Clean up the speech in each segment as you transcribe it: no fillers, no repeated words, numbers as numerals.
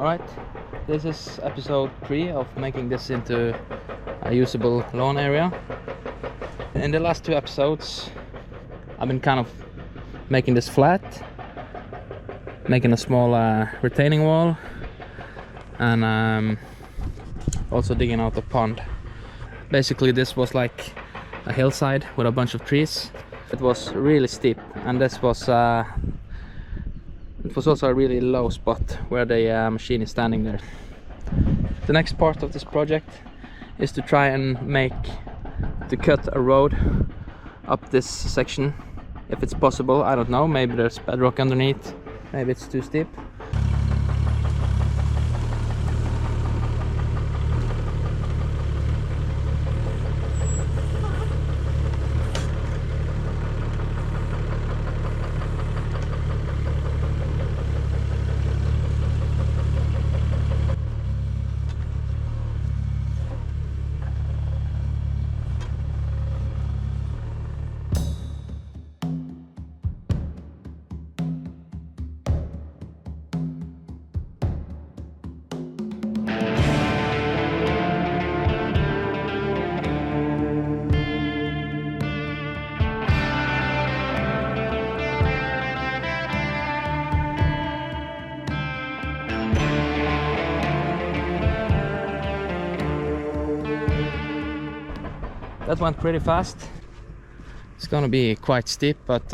Alright, this is episode 3 of making this into a usable lawn area. In the last 2 episodes I've been kind of making this flat, making a small retaining wall, and also digging out a pond. Basically this was like a hillside with a bunch of trees. It was really steep, and this was it was also a really low spot where the machine is standing there. The next part of this project is to try and cut a road up this section. If it's possible, I don't know, maybe there's bedrock underneath, maybe it's too steep. That went pretty fast. It's gonna be quite steep, but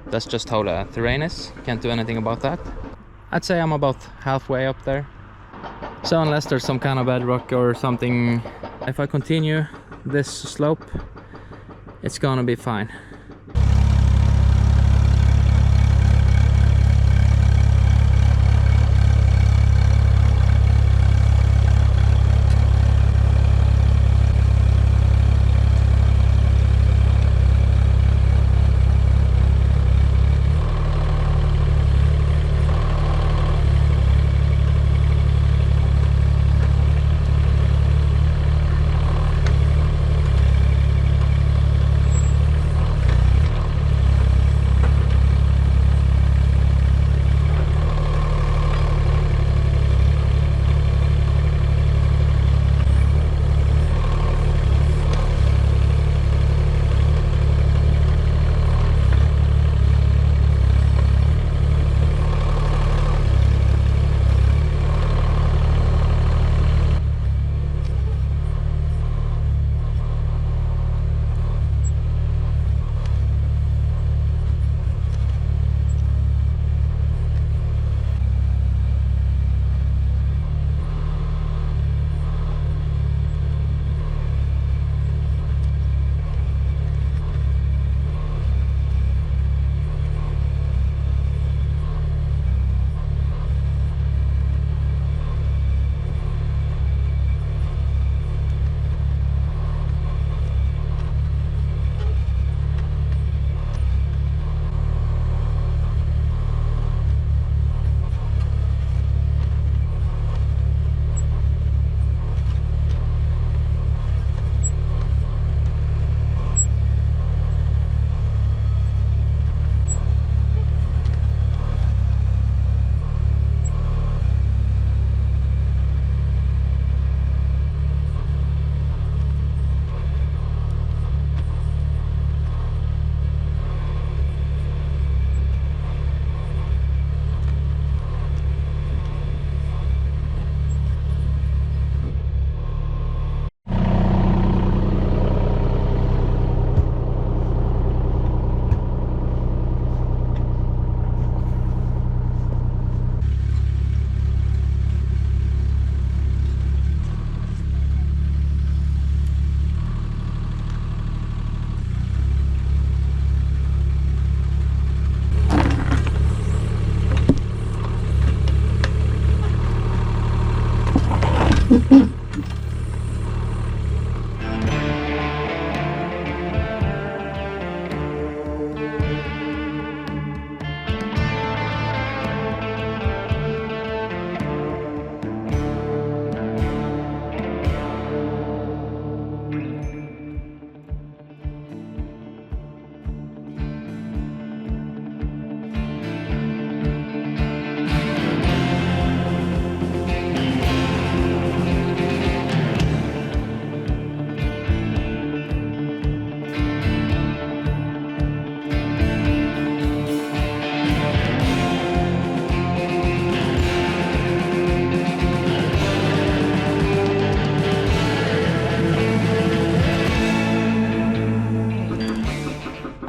that's just how the terrain is. Can't do anything about that. I'd say I'm about halfway up there. So unless there's some kind of bedrock or something, if I continue this slope, it's gonna be fine.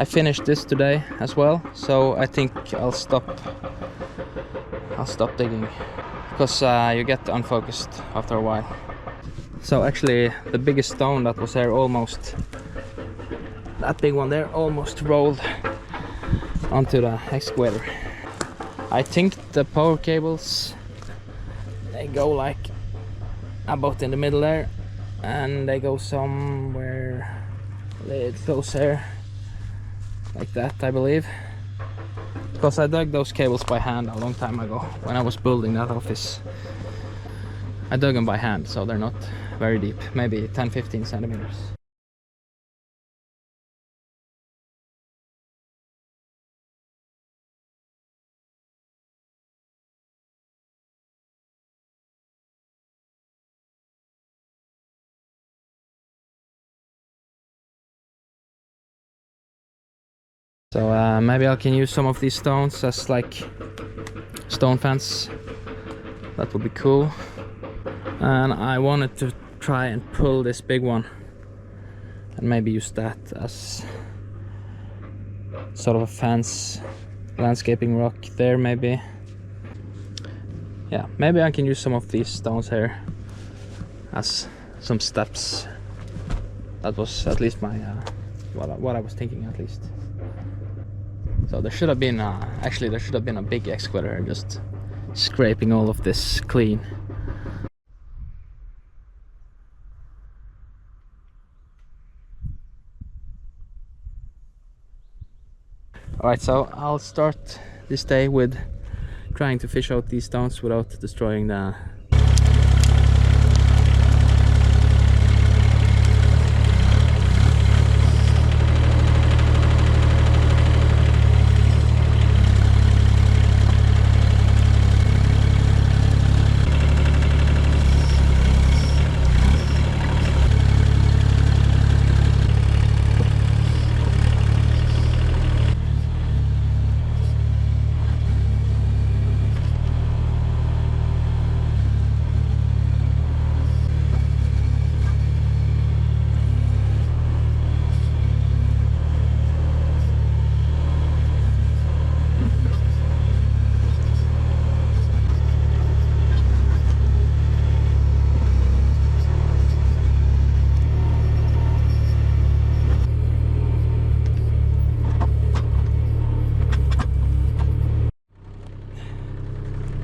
I finished this today as well, so I think I'll stop digging, because you get unfocused after a while. So actually the biggest stone that was there, almost, that big one there, almost rolled onto the excavator. I think the power cables, they go like about in the middle there, and they go somewhere a little close here, like that, I believe. Because I dug those cables by hand a long time ago when I was building that office. I dug them by hand, so they're not very deep, maybe 10-15 centimeters. So maybe I can use some of these stones as like stone fence. That would be cool. And I wanted to try and pull this big one and maybe use that as sort of a fence, landscaping rock there maybe. Yeah, maybe I can use some of these stones here as some steps. That was at least my what I was thinking, at least. So there should have been actually there should have been a big excavator just scraping all of this clean. Alright, so I'll start this day with trying to fish out these stones without destroying the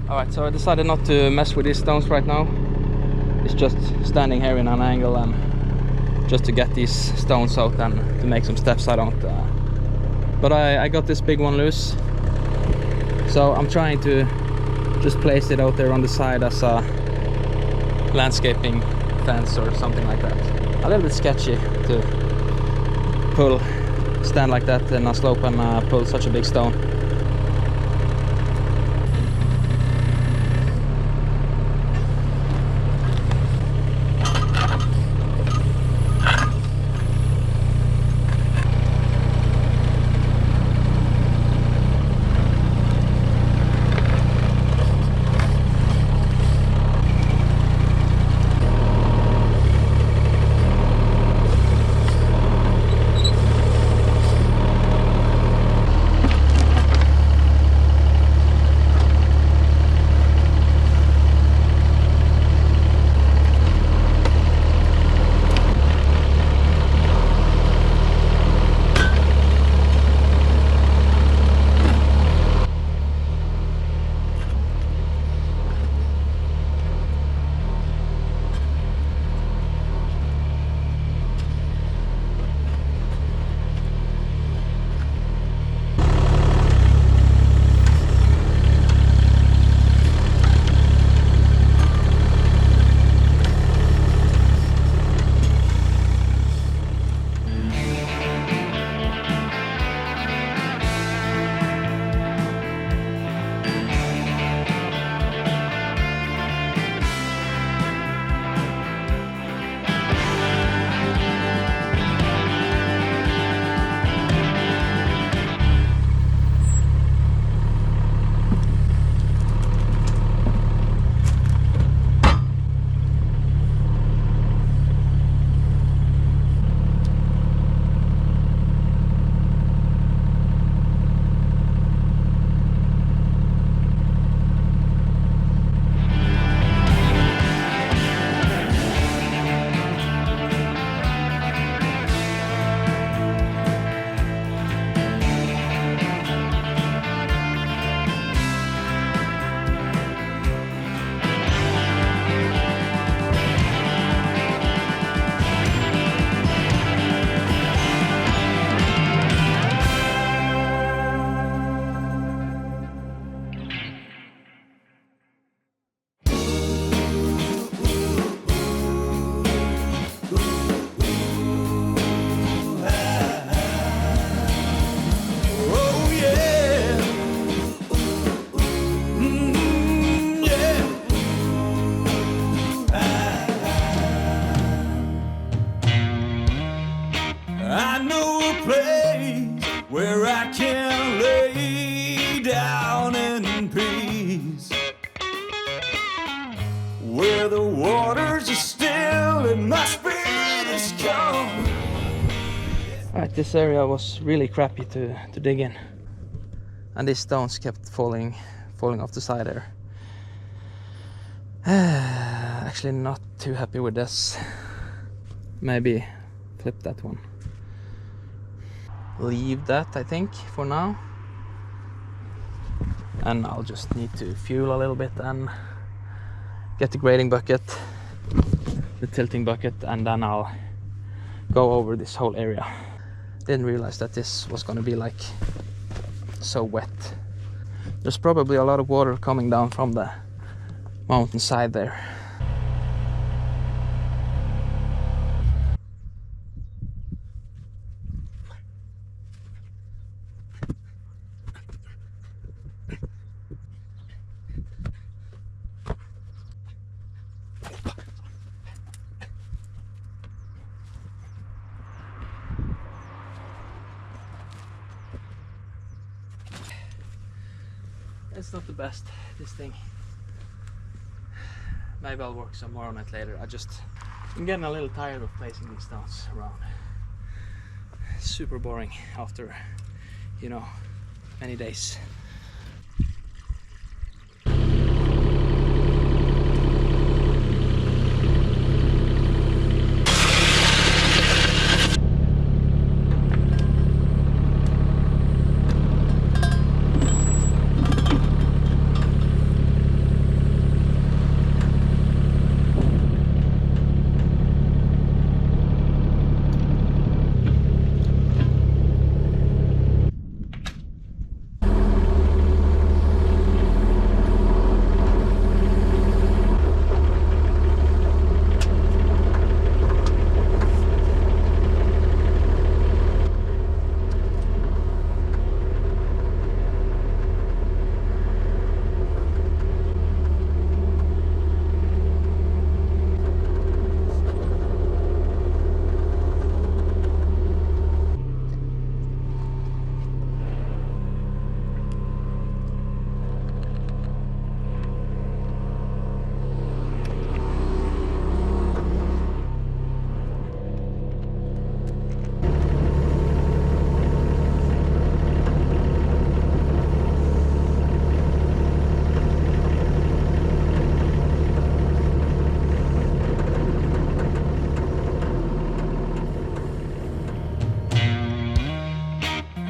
Alright, so I decided not to mess with these stones right now. It's just standing here in an angle and just to get these stones out and to make some steps. I don't but I got this big one loose, so I'm trying to just place it out there on the side as a landscaping fence or something like that. A little bit sketchy to stand like that in a slope and pull such a big stone. peace, where the waters are still and my spirit is calm. Right, this area was really crappy to dig in, and these stones kept falling off the side there. Actually not too happy with this. Maybe flip that one. Leave that, I think, for now. And I'll just need to fuel a little bit and get the grading bucket, the tilting bucket, and then I'll go over this whole area. Didn't realize that this was gonna be like so wet. There's probably a lot of water coming down from the mountainside there. It's not the best, this thing. Maybe I'll work some more on it later. I'm getting a little tired of placing these stones around. It's super boring after, you know, many days.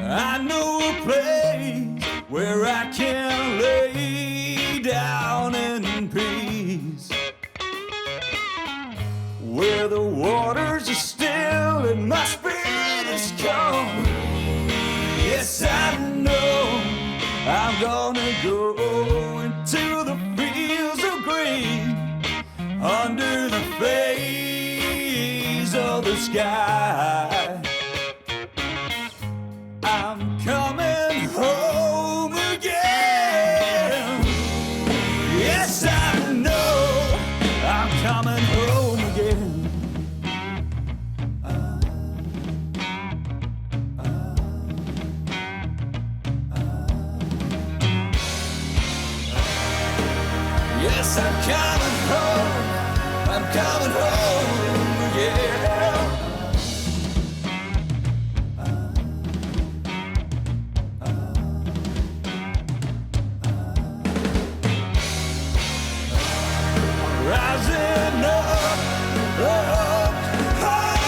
I know a place where I can lay down in peace, where the waters are still and my spirit is calm. Yes, I know I'm gonna go into the fields of green, under the face of the sky. I'm coming home again. Yes, I know I'm coming home again. Yes, I'm coming home. I'm coming home again. Rising up, up high.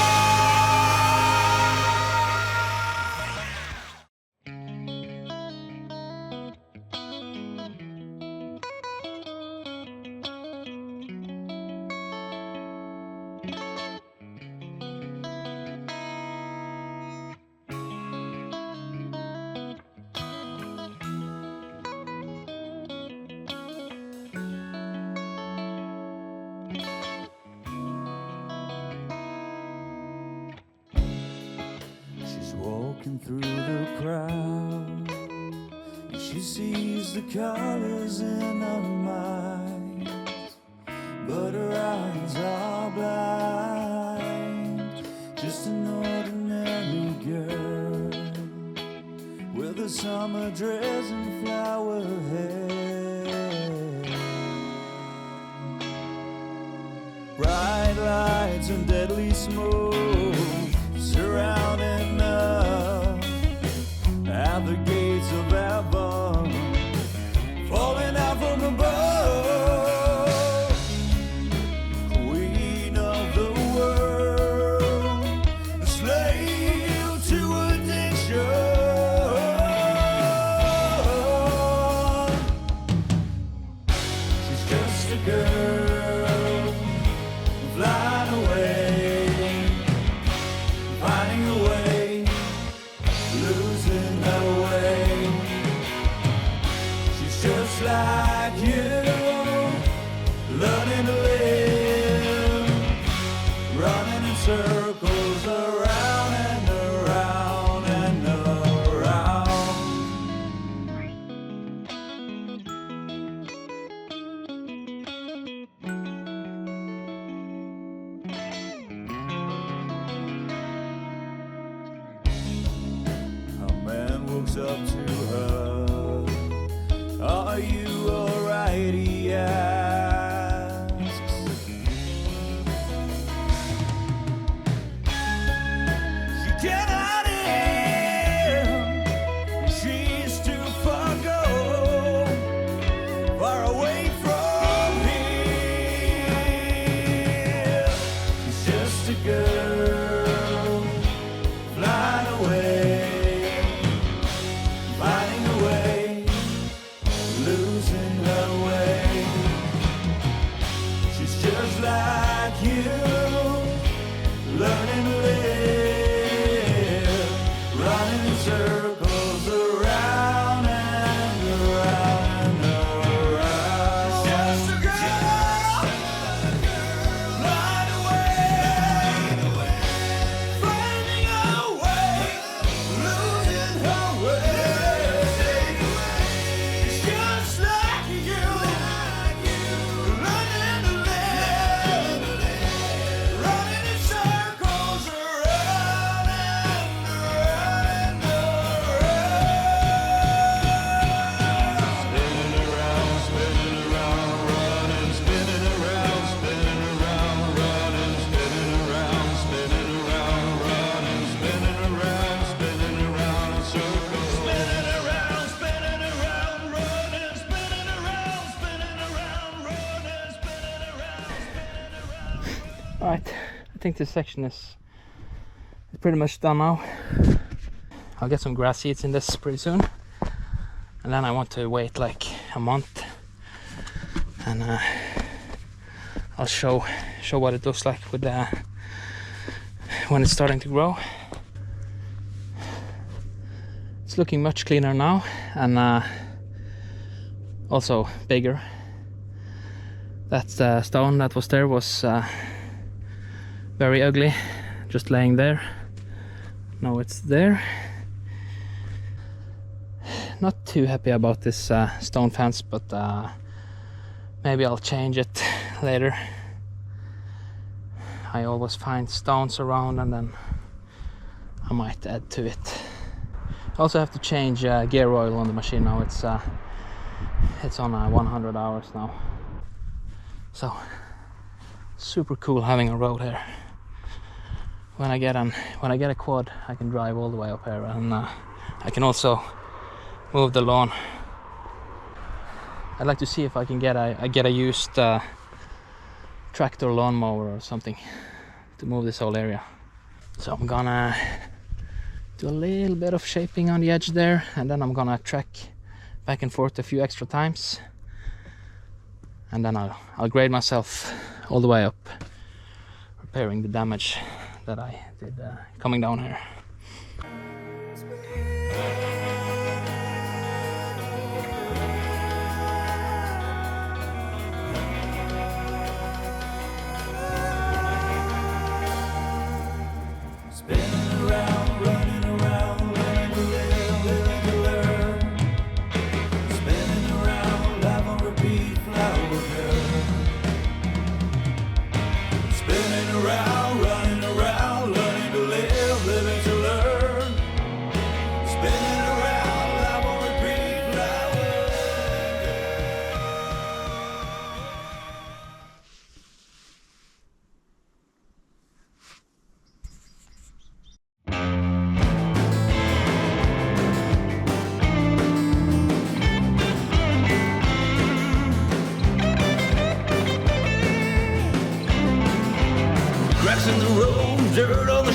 Walking through the crowd, and she sees the colors in her mind, but her eyes are blind. Just an ordinary girl with a summer dress and flower hair. lights and deadly smoke surrounding us at the gates of heaven, falling out from above. Queen of the world, a slave to addiction. She's just a girl flying away, finding a way, losing her way. She's just like you, learning to live, running in circles around and around and around. A man walks up to her. Are you alright? He asks. She cannot hear. She's too far gone, far away from here. She's just a girl flying away, finding a way, losing her way. She's just like you, learning to live, running in circles around and around and around. She's just a girl, flying away, finding her way, losing her way. She's just like you, learning to live, running in circles around and around and around. Spinning around, running, spinning around, spinning around, running, spinning around, spinning around, running, spinning around, spinning around in circles. Spinning around, running, spinning around, running, spinning around. Alright, I think this section is pretty much done now. I'll get some grass seeds in this pretty soon, and then I want to wait like a month, and I'll show what it looks like with when it's starting to grow. It's looking much cleaner now, and also bigger. That stone that was there was very ugly, just laying there. Now it's there. Not too happy about this stone fence, but maybe I'll change it later. I always find stones around, and then I might add to it. I also have to change gear oil on the machine now. It's on 100 hours now. So super cool having a road here. When I get a quad, I can drive all the way up here, and I can also move the lawn. I'd like to see if I can get a used tractor lawnmower or something to move this whole area. So I'm gonna do a little bit of shaping on the edge there, and then I'm gonna track back and forth a few extra times, and then I'll grade myself all the way up, repairing the damage that I did coming down here. Spinning around, running around, learning to live, living to learn. Spinning around, life on repeat, flower girl. Spinning around, running around, learning to live, living to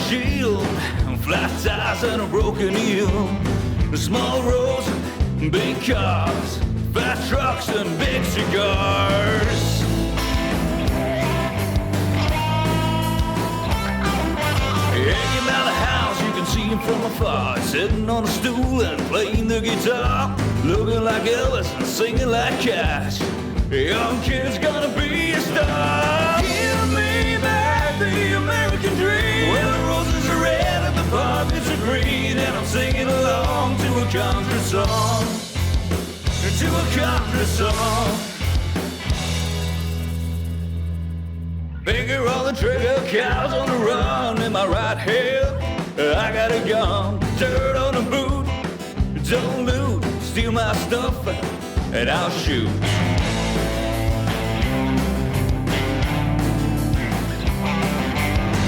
windshield, flat tires and a broken heel. Small roads, big cars, fat trucks and big cigars. Hanging out the house, you can see him from afar, sitting on a stool and playing the guitar, looking like Elvis and singing like Cash. Young kid's gonna be a star. Give me back the American dream, where the roses are red and the violets are green, and I'm singing along to a country song, to a country song. Finger on the trigger, cows on the run. In my right hand, I got a gun. Dirt on the boot, don't loot. Steal my stuff, and I'll shoot.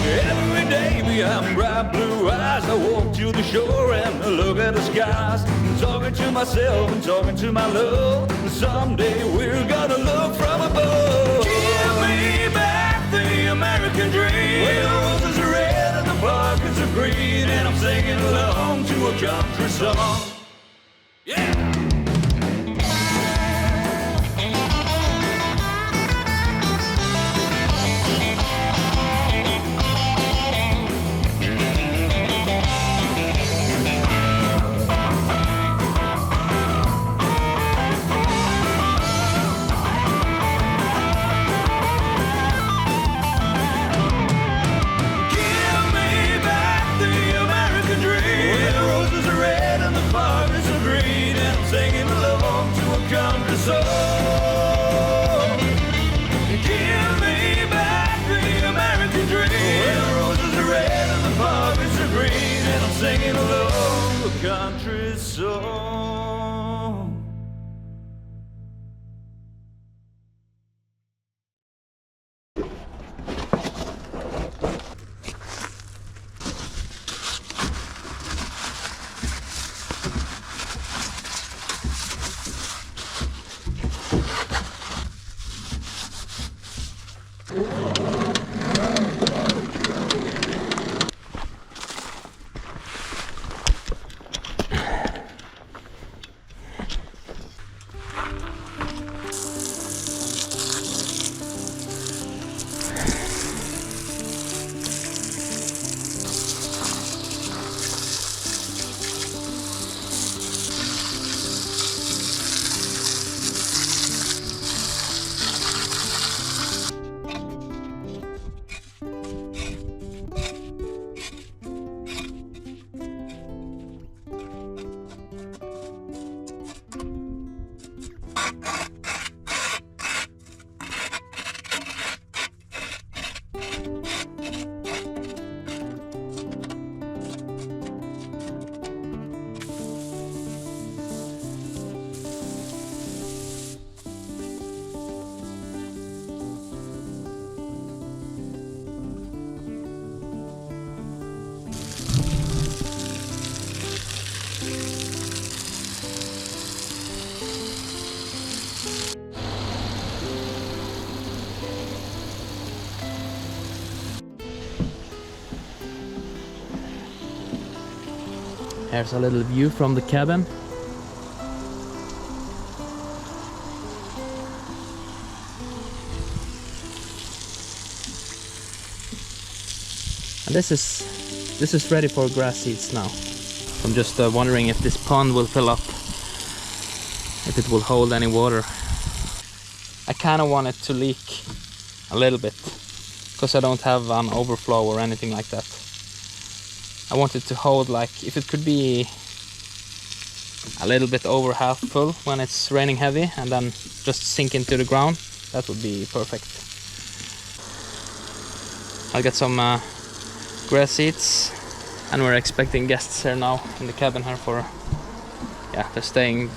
Every day behind bright blue eyes, I walk to the shore and look at the skies. I'm talking to myself and talking to my love. Someday we're gonna look from above. Give me back the American dream, where the roses are red and the pockets are green, and I'm singing along to a country song. Yeah! Singing along to a country song. Give me back the American dream, where the roses are red and the poppies are green, and I'm singing along to a country song. Here's a little view from the cabin. And this is ready for grass seeds now. I'm just wondering if this pond will fill up, if it will hold any water. I kind of want it to leak a little bit, because I don't have an overflow or anything like that. I want it to hold, like, if it could be a little bit over half full when it's raining heavy and then just sink into the ground, that would be perfect. I'll get some grass seeds, and we're expecting guests here now in the cabin here for, yeah, they're staying.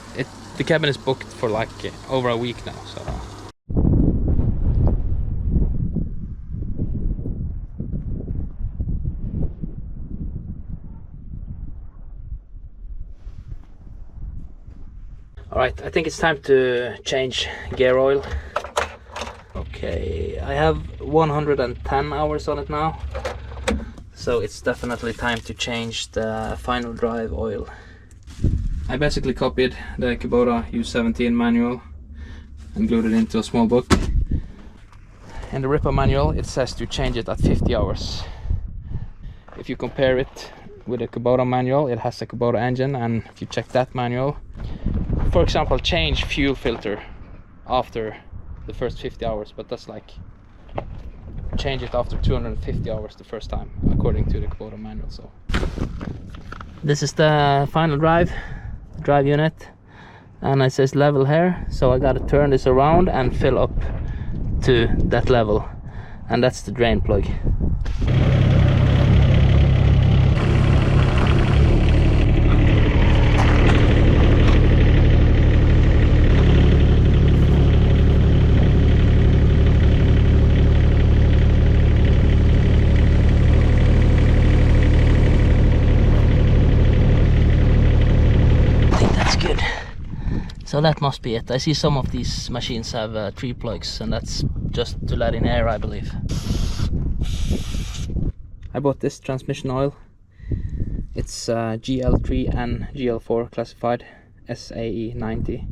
The cabin is booked for like over a week now, so. Alright, I think it's time to change gear oil. Okay, I have 110 hours on it now. So it's definitely time to change the final drive oil. I basically copied the Kubota U17 manual and glued it into a small book. In the Ripper manual it says to change it at 50 hours. If you compare it with the Kubota manual, it has a Kubota engine, and if you check that manual, for example, change fuel filter after the first 50 hours, but that's like change it after 250 hours the first time, according to the Kubota manual. So this is the final drive unit, and it says level here, so I gotta turn this around and fill up to that level, and that's the drain plug. So that must be it. I see some of these machines have 3 plugs, and that's just to let in air, I believe. I bought this transmission oil. It's GL3 and GL4 classified, SAE 90.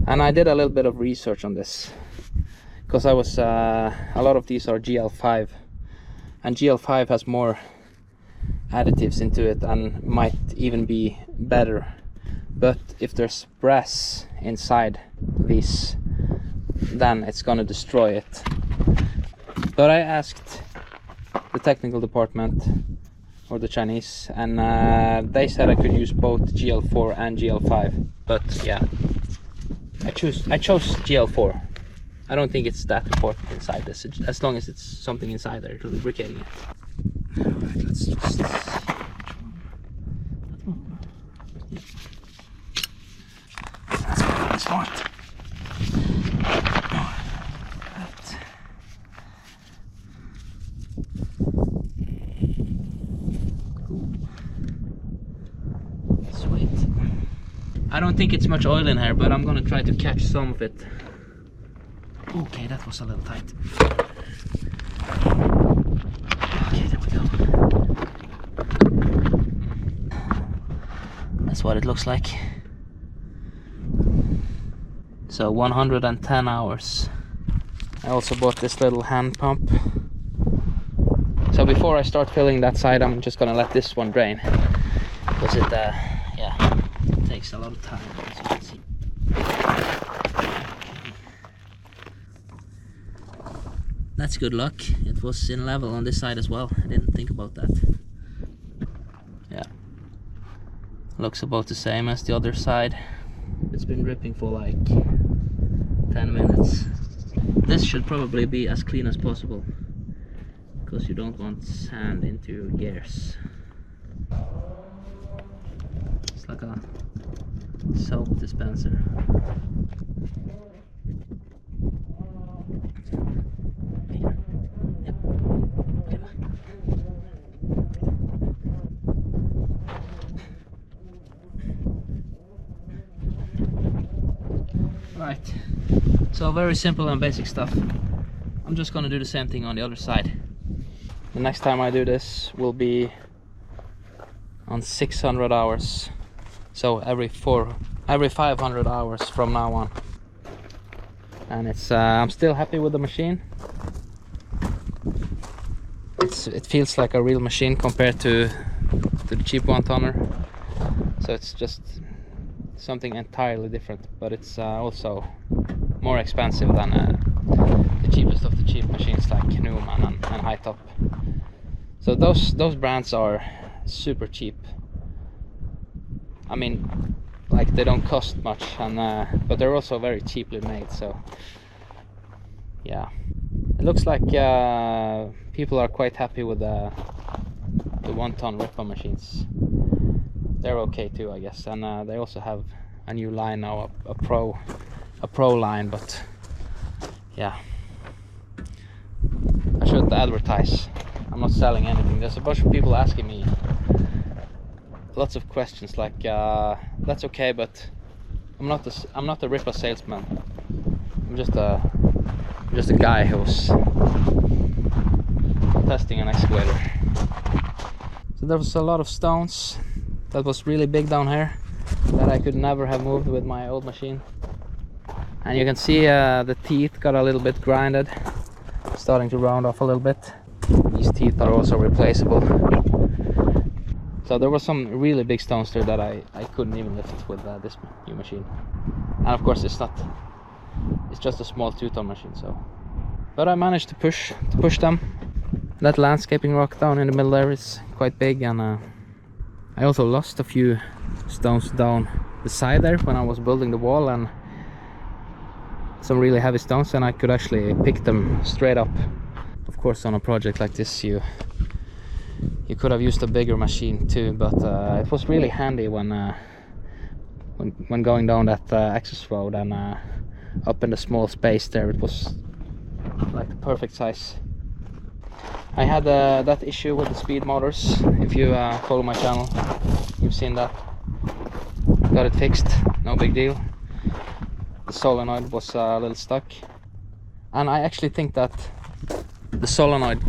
And I did a little bit of research on this, because I was a lot of these are GL5, and GL5 has more additives into it and might even be better. But if there's brass inside these, then it's gonna destroy it. But I asked the technical department, or the Chinese, and they said I could use both GL4 and GL5. But yeah, I chose GL4. I don't think it's that important inside this, as long as it's something inside there lubricating it. Alright, let's just... Smart. Right. Cool. Sweet. I don't think it's much oil in here, but I'm gonna try to catch some of it. Okay, that was a little tight. Okay, there we go. That's what it looks like. So 110 hours. I also bought this little hand pump. So before I start filling that side, I'm just gonna let this one drain, because it takes a lot of time, as you can see. That's good luck. It was in level on this side as well. I didn't think about that. Yeah, looks about the same as the other side. It's been dripping for like 10 minutes. This should probably be as clean as possible, because you don't want sand into your gears. It's like a soap dispenser. Right, so very simple and basic stuff. I'm just gonna do the same thing on the other side. The next time I do this will be on 600 hours, so every 500 hours from now on. And it's I'm still happy with the machine. It feels like a real machine compared to the cheap 1-tonner, so it's just something entirely different, but it's also more expensive than the cheapest of the cheap machines like Newman and High Top. So those brands are super cheap. I mean, like, they don't cost much, and but they're also very cheaply made. So yeah, it looks like people are quite happy with the 1-ton Ripper machines. They're okay too, I guess, and they also have a new line now, a pro line. But yeah, I should advertise. I'm not selling anything. There's a bunch of people asking me lots of questions like, that's okay, but I'm not a Ripper salesman. I'm just a guy who's testing an excavator. So there was a lot of stones that was really big down here that I could never have moved with my old machine. And you can see the teeth got a little bit grinded, starting to round off a little bit. These teeth are also replaceable. So there were some really big stones there that I couldn't even lift with this new machine. And of course it's just a small 2-ton machine, so. But I managed to push them. That landscaping rock down in the middle there is quite big, and I also lost a few stones down the side there when I was building the wall, and some really heavy stones, and I could actually pick them straight up. Of course, on a project like this you could have used a bigger machine too, but it was really handy when going down that access road and up in the small space there. It was like the perfect size. I had that issue with the speed motors. If you follow my channel, you've seen that. Got it fixed, no big deal. The solenoid was a little stuck, and I actually think that the solenoid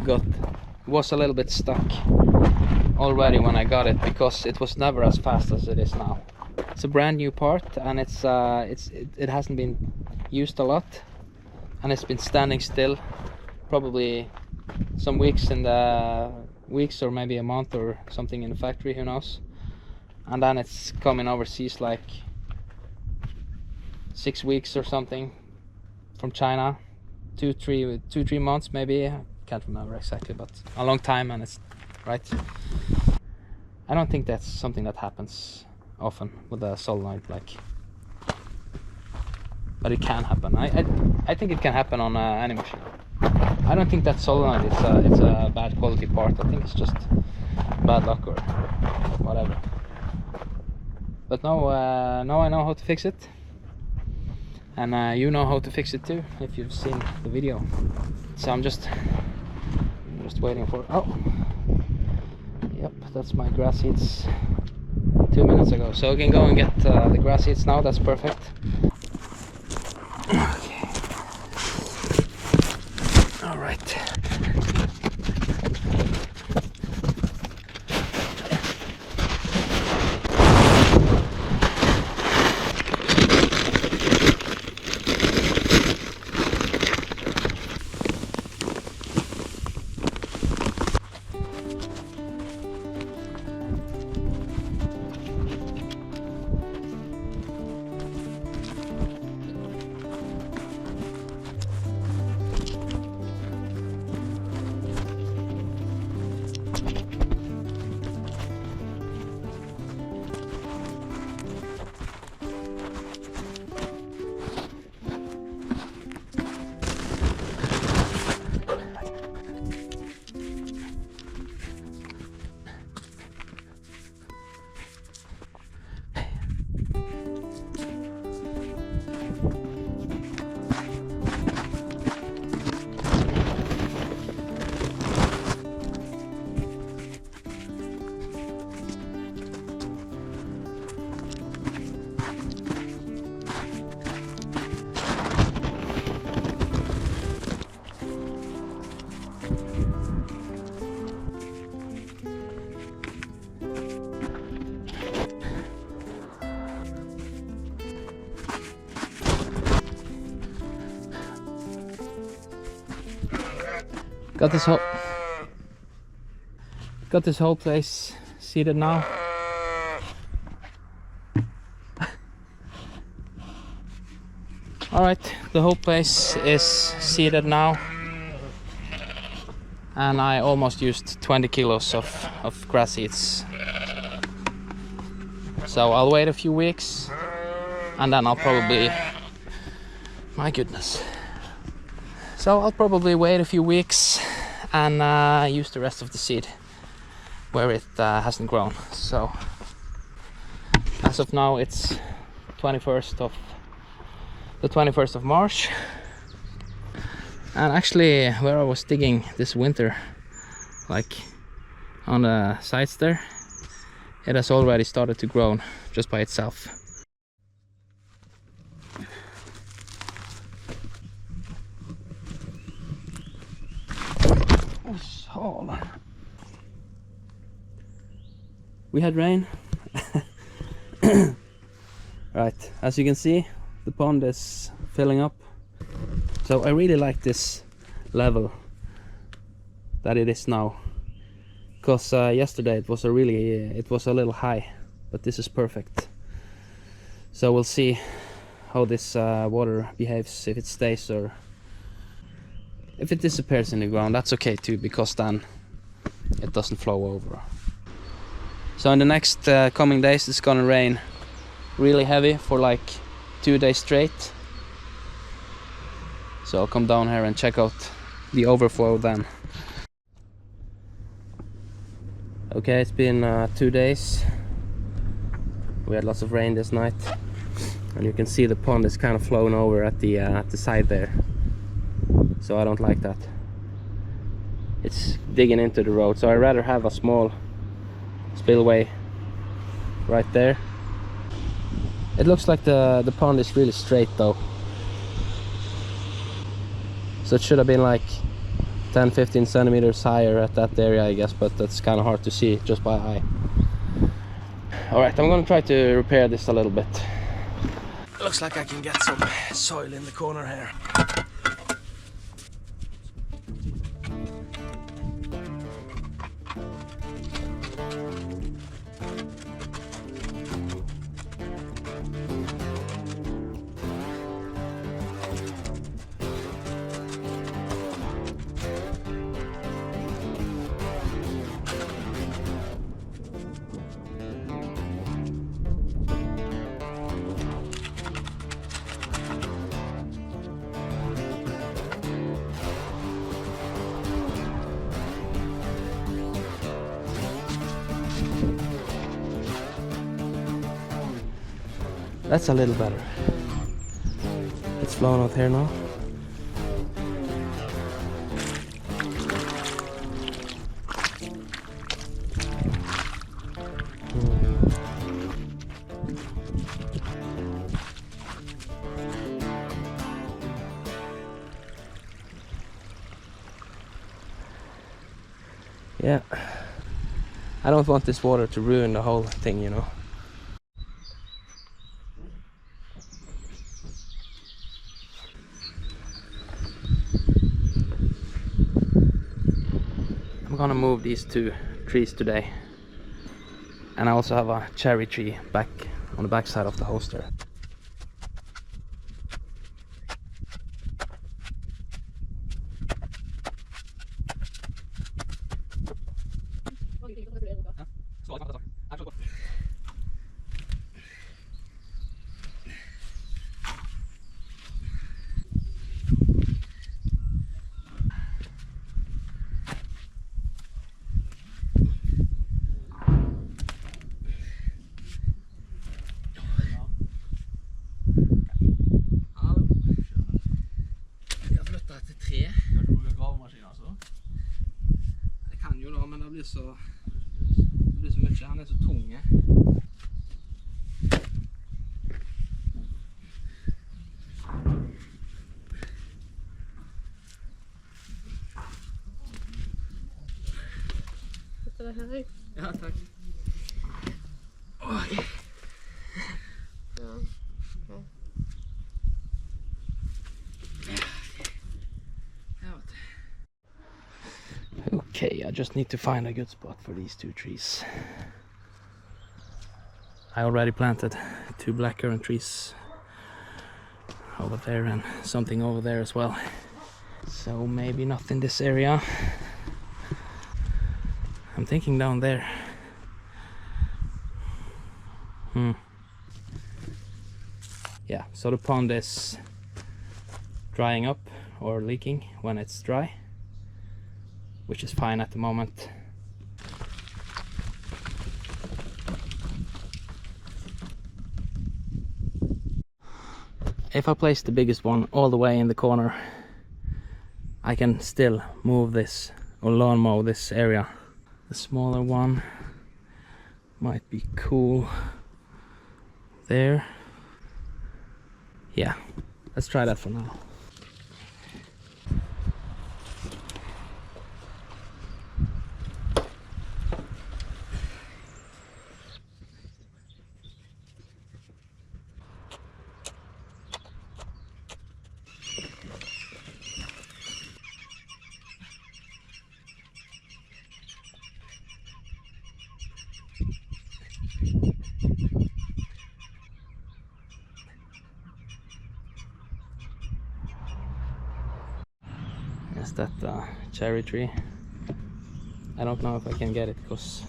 was a little bit stuck already when I got it, because it was never as fast as it is now. It's a brand new part, and it hasn't been used a lot, and it's been standing still probably some weeks or maybe a month or something in the factory, who knows. And then it's coming overseas like 6 weeks or something from China, 2-3 months maybe. I can't remember exactly, but a long time, and it's right. I don't think that's something that happens often with a solenoid, like, but it can happen. I think it can happen on any machine. I don't think that solenoid it's a bad quality part. I think it's just bad luck or whatever. But now I know how to fix it, and you know how to fix it too if you've seen the video. So I'm just waiting for. Oh, yep, that's my grass seeds 2 minutes ago. So I can go and get the grass seeds now. That's perfect. Okay. All right. Got this whole place seeded now. Alright, the whole place is seeded now, and I almost used 20 kilos of grass seeds. So I'll wait a few weeks, and then I'll probably, my goodness. So I'll probably wait a few weeks and use the rest of the seed where it hasn't grown. So as of now it's the 21st of March, and actually where I was digging this winter, like on the sides there, it has already started to grow just by itself. we had rain. Right, as you can see, the pond is filling up. So I really like this level that it is now, because yesterday it was a little high, but this is perfect. So we'll see how this water behaves, if it stays or if it disappears in the ground. That's okay too, because then it doesn't flow over. So in the next coming days it's gonna rain really heavy for like 2 days straight. So I'll come down here and check out the overflow then. Okay, it's been 2 days. We had lots of rain this night, and you can see the pond is kind of flowing over at the side there. So I don't like that. It's digging into the road, so I'd rather have a small spillway right there. It looks like the pond is really straight though, so it should have been like 10-15 centimeters higher at that area, I guess, but that's kind of hard to see just by eye. Alright, I'm gonna try to repair this a little bit. Looks like I can get some soil in the corner here. That's a little better. It's flowing out here now. Yeah, I don't want this water to ruin the whole thing, you know. I'm gonna move these 2 trees today, and I also have a cherry tree back on the back side of the host there. Det blir så mye, han er så tung. Sätter det här i. Ja, tack. Oj. Ja. Okay, I just need to find a good spot for these 2 trees. I already planted 2 blackcurrant trees over there and something over there as well. So maybe not in this area. I'm thinking down there. Yeah, so the pond is drying up or leaking when it's dry, which is fine at the moment. If I place the biggest one all the way in the corner, I can still move this or lawn mow this area. The smaller one might be cool there. Yeah, let's try that for now. Is that cherry tree? I don't know if I can get it because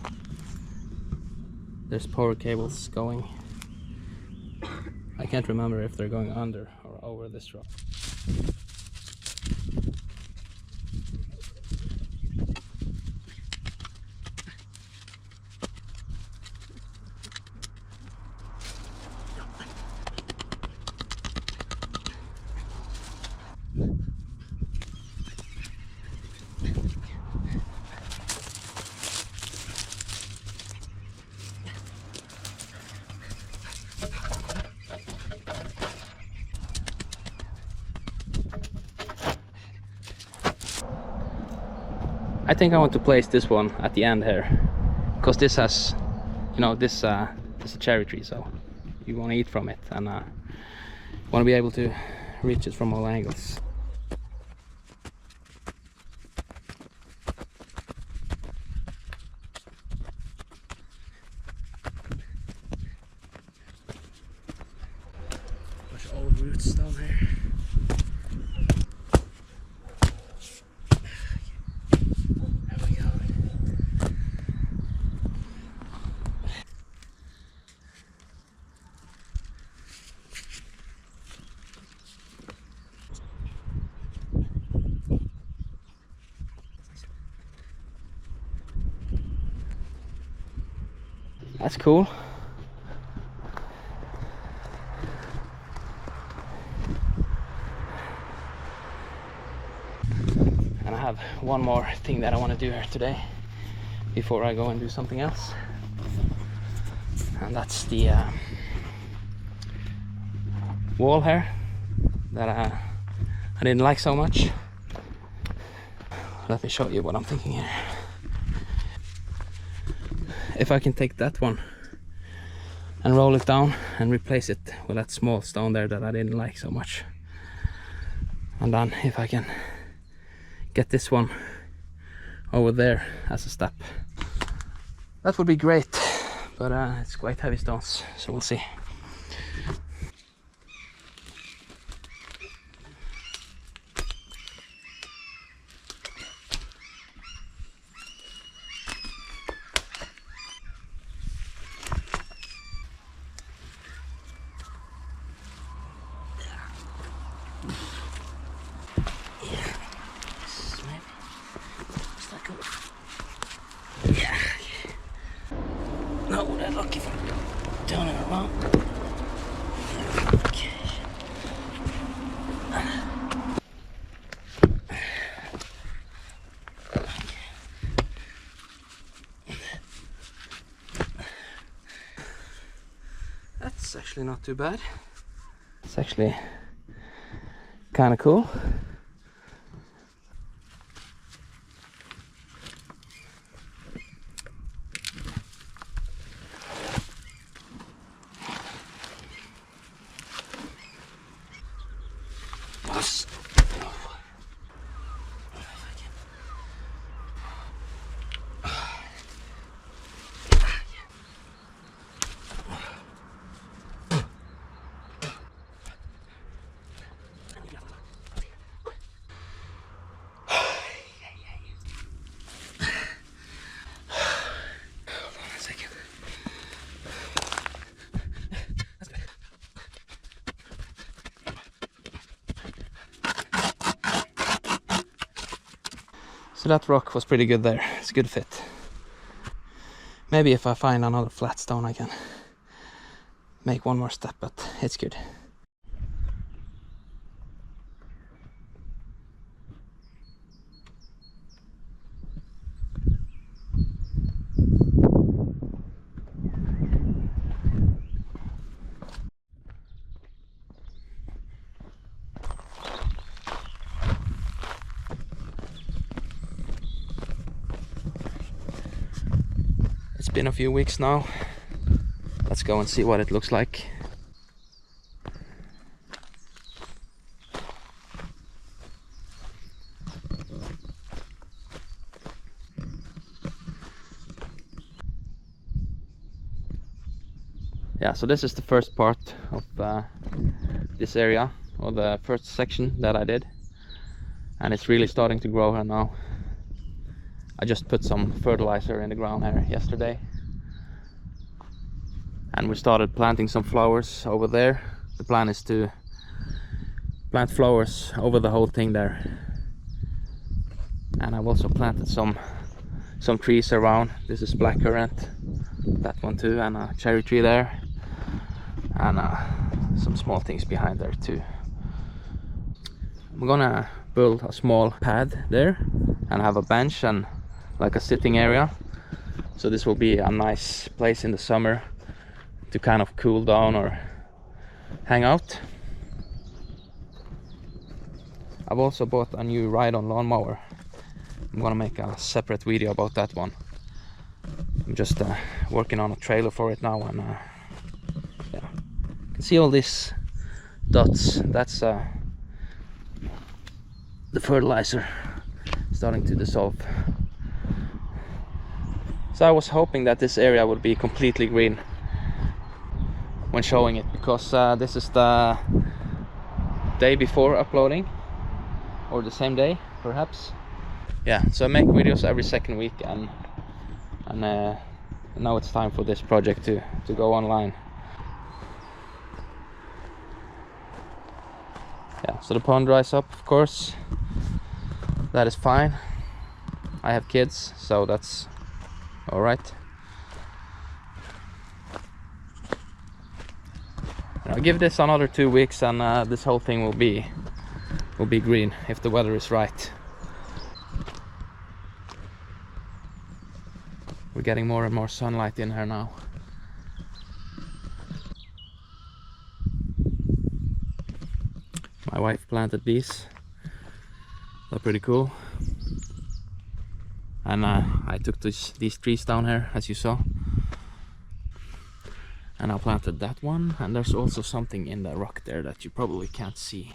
there's power cables going. I can't remember if they're going under or over this rock. I think I want to place this one at the end here, because this has, you know, this is a cherry tree, so you want to eat from it and want to be able to reach it from all angles. Bunch of old roots down here. That's cool. And I have one more thing that I want to do here today before I go and do something else. And that's the wall here that I didn't like so much. Let me show you what I'm thinking here. If I can take that one and roll it down and replace it with that small stone there that I didn't like so much, and then if I can get this one over there as a step, that would be great. But it's quite heavy stones, so we'll see. No, they're lucky for turning around. Okay. That's actually not too bad. It's actually kind of cool. So that rock was pretty good there. It's a good fit. Maybe if I find another flat stone I can make one more step, but it's good. It's been a few weeks now. Let's go and see what it looks like. Yeah, so this is the first part of this area, or the first section that I did. and it's really starting to grow here now. I just put some fertilizer in the ground here yesterday, and we started planting some flowers over there. The plan is to plant flowers over the whole thing there, and I've also planted some trees around. This is blackcurrant, that one too, and a cherry tree there, and some small things behind there too. I'm gonna build a small pad there and have a bench and like a sitting area, so this will be a nice place in the summer to kind of cool down or hang out. I've also bought a new ride-on lawnmower. I'm gonna make a separate video about that one. I'm just working on a trailer for it now, and yeah, you can see all these dots. That's the fertilizer starting to dissolve. So I was hoping that this area would be completely green when showing it, because this is the day before uploading, or the same day perhaps. Yeah, so I make videos every second week, and now it's time for this project to go online. Yeah, so the pond dries up, of course. That is fine. I have kids, so that's all right. And I'll give this another 2 weeks, and this whole thing will be green if the weather is right. We're getting more and more sunlight in here now. My wife planted these. They're pretty cool. And I took these trees down here, as you saw. And I planted that one. And there's also something in the rock there that you probably can't see.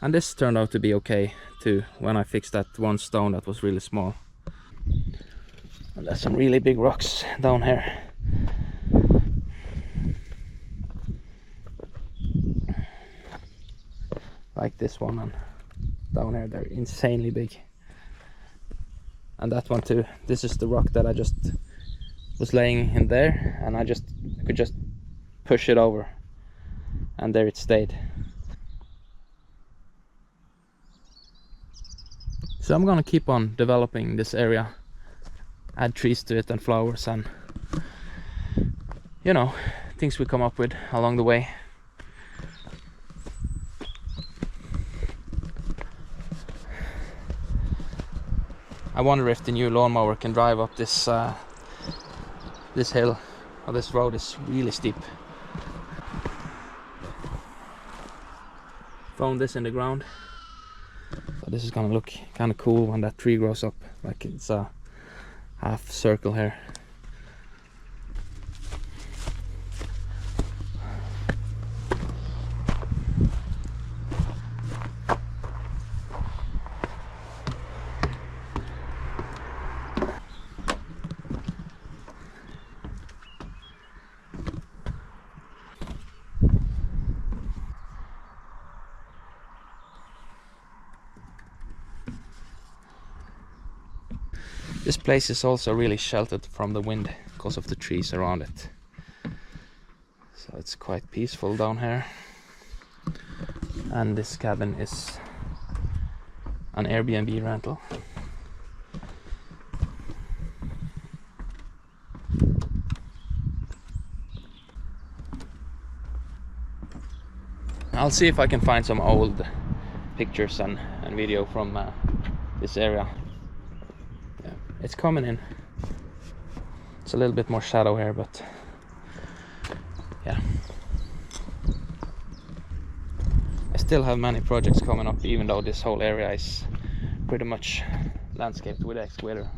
And this turned out to be okay too, when I fixed that one stone that was really small. And there's some really big rocks down here. Like this one, and down here they're insanely big. And that one too. This is the rock that I just was laying in there, and I could just push it over, and there it stayed. So I'm gonna keep on developing this area, add trees to it and flowers, and you know, things we come up with along the way. I wonder if the new lawnmower can drive up this this hill, or this road is really steep. Found this in the ground. So this is gonna look kind of cool when that tree grows up, like it's a half circle here. This place is also really sheltered from the wind because of the trees around it. So it's quite peaceful down here. And this cabin is an Airbnb rental. I'll see if I can find some old pictures and video from this area. It's coming in. It's a little bit more shadow here, but yeah. I still have many projects coming up, even though this whole area is pretty much landscaped with excavator.